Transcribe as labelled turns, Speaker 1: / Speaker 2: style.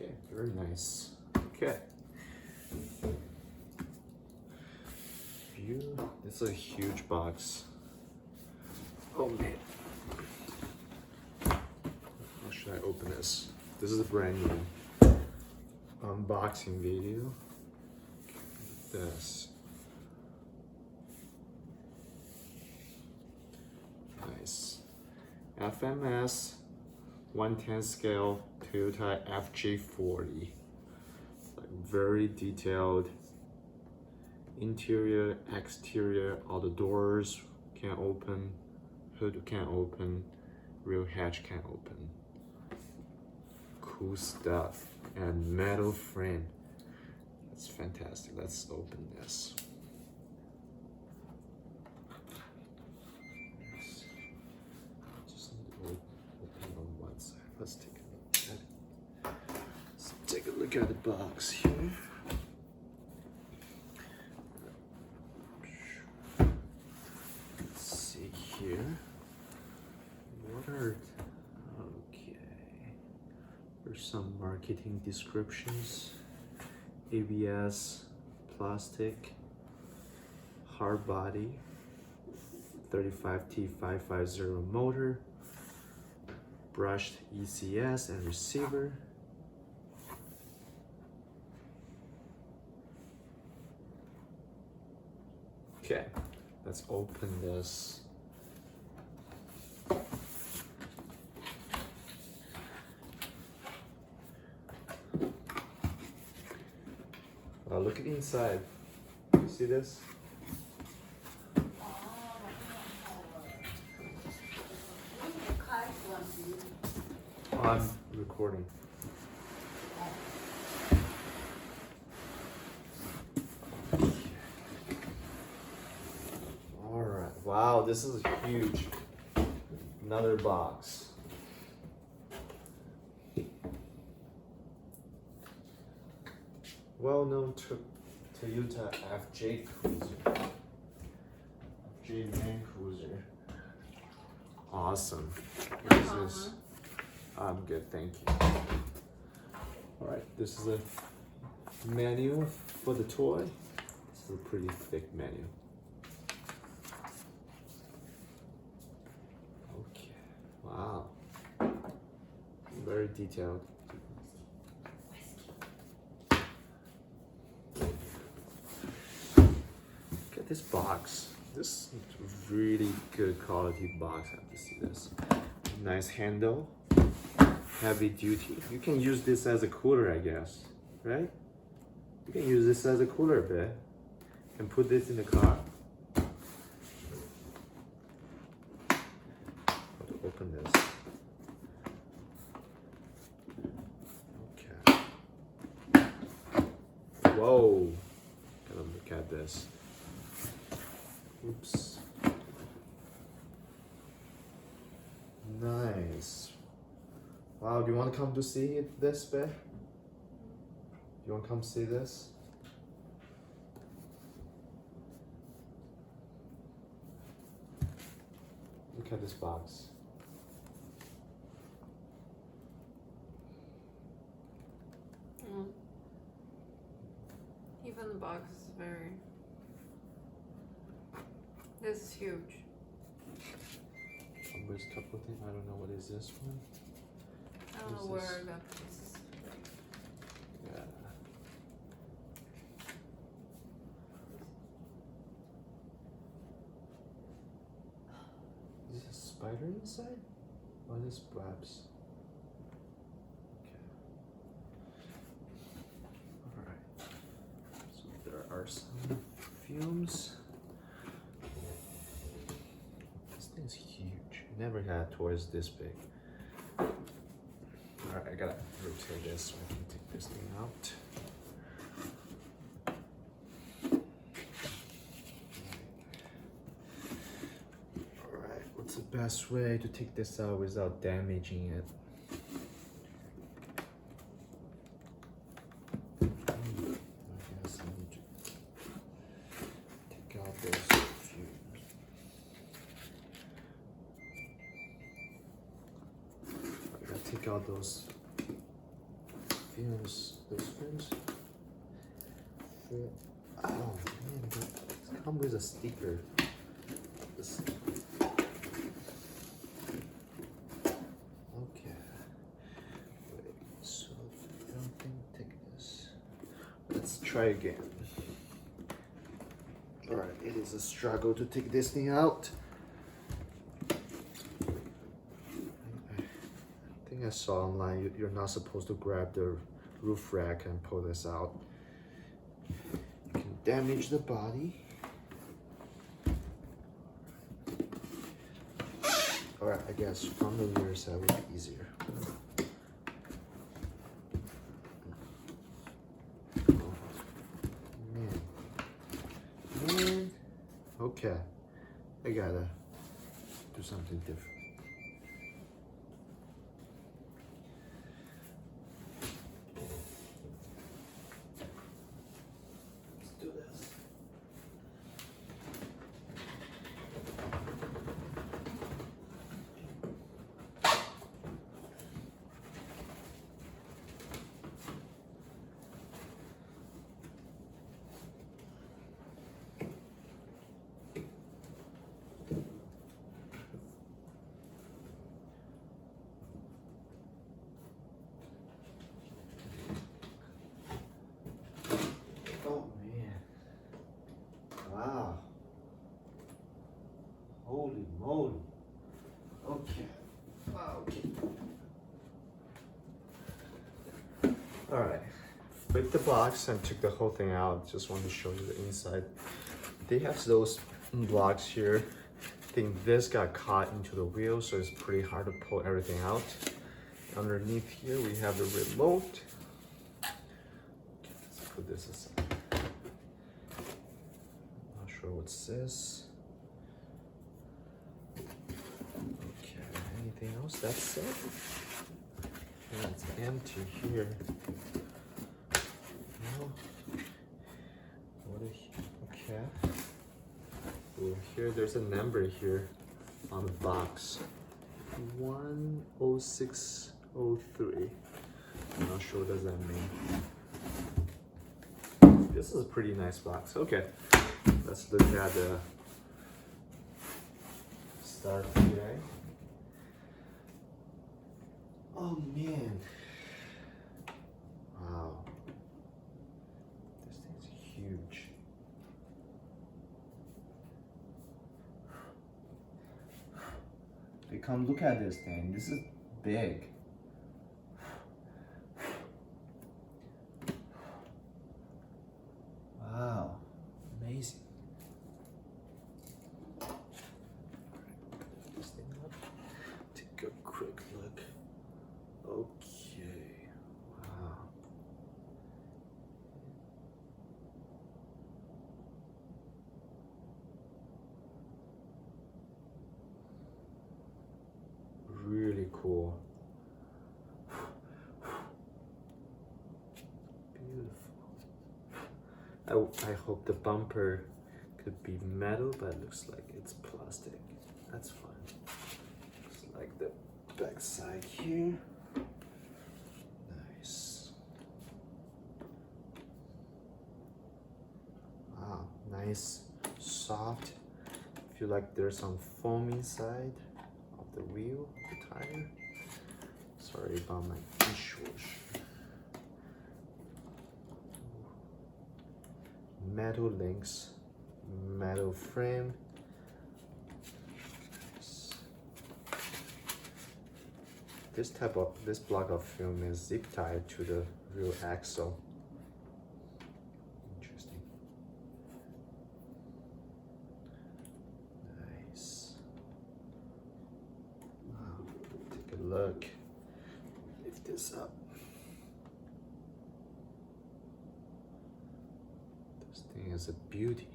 Speaker 1: Okay, very nice. Okay. This is a huge box. Oh man. How should I open this? This is a brand new unboxing video. This. Nice. FMS 110 scale Toyota FJ40. Like very detailed interior, exterior, all the doors can open, hood can open, rear hatch can open. Cool stuff. And metal frame. That's fantastic. Let's open this. Just need to open on one side. Let's take a look at it. Let's take a look at the box here. Here. What are, okay, there's some marketing descriptions. ABS, plastic, hard body, 35T550 motor, brushed ECS and receiver. Okay, let's open this. Look at inside. You see this? Oh, I'm recording. All right. Wow, this is huge. Another box. Well-known Toyota FJ Cruiser. FJ Man Cruiser. Awesome. What is this? I'm good, thank you. Alright, this is a menu for the toy. This is a pretty thick menu. Okay, wow. Very detailed. This box, this is really good quality box. I have to see this. Nice handle, heavy duty. You can use this as a cooler, I guess, right? You can use this as a cooler bit. You can put this in the car. How to open this? Okay. Whoa! Gotta look at this. Oops. Nice. Wow, do you want to come to see this, babe? Do you want to come see this? Look at this box.
Speaker 2: Even the box is very... This is huge.
Speaker 1: There's a couple of things. I don't know what is this one.
Speaker 2: I don't know where I got this.
Speaker 1: Yeah. Is this a spider inside? Or is this webs? Okay. Alright. So there are some fumes. It's huge. Never had toys this big. Alright, I gotta rotate this so I can take this thing out. Alright, what's the best way to take this out without damaging it? I guess I need to take out those fumes. Take out those films. Those films. Oh man, they come with a sticker. This. Okay. Wait, so I don't think take this. Let's try again. Alright, it is a struggle to take this thing out. I think I saw online you're not supposed to grab the roof rack and pull this out. You can damage the body. Alright, I guess from the rear side would be easier. Man. Okay, I gotta do something different. Let's do this. Oh man. Wow. Holy moly. Okay. Okay. Alright. Flipped the box and took the whole thing out. Just want to show you the inside. They have those blocks here. I think this got caught into the wheel, so it's pretty hard to pull everything out. Underneath here we have the remote. Let's put this aside. Not sure what's this. Okay, anything else? That's it. And it's empty here. No. What is okay? Ooh, here there's a number here on the box. 10603. I'm not sure what does that mean. This is a pretty nice box. Okay, let's look at the start today. Oh man. Wow. This thing's huge. Come look at this thing. This is big. Wow, amazing. This thing up. Take a quick look. Okay. Wow. Really cool. Beautiful. I hope the bumper could be metal, but it looks like it's plastic. That's fine. Looks like the back side here. Nice. Wow, nice, soft. Feel like there's some foam inside of the wheel, the tire. Sorry about my dishwasher. Metal links, metal frame. This block of film is zip tied to the rear axle. Interesting. Nice. Wow. Take a look. Lift this up. This thing is a beauty.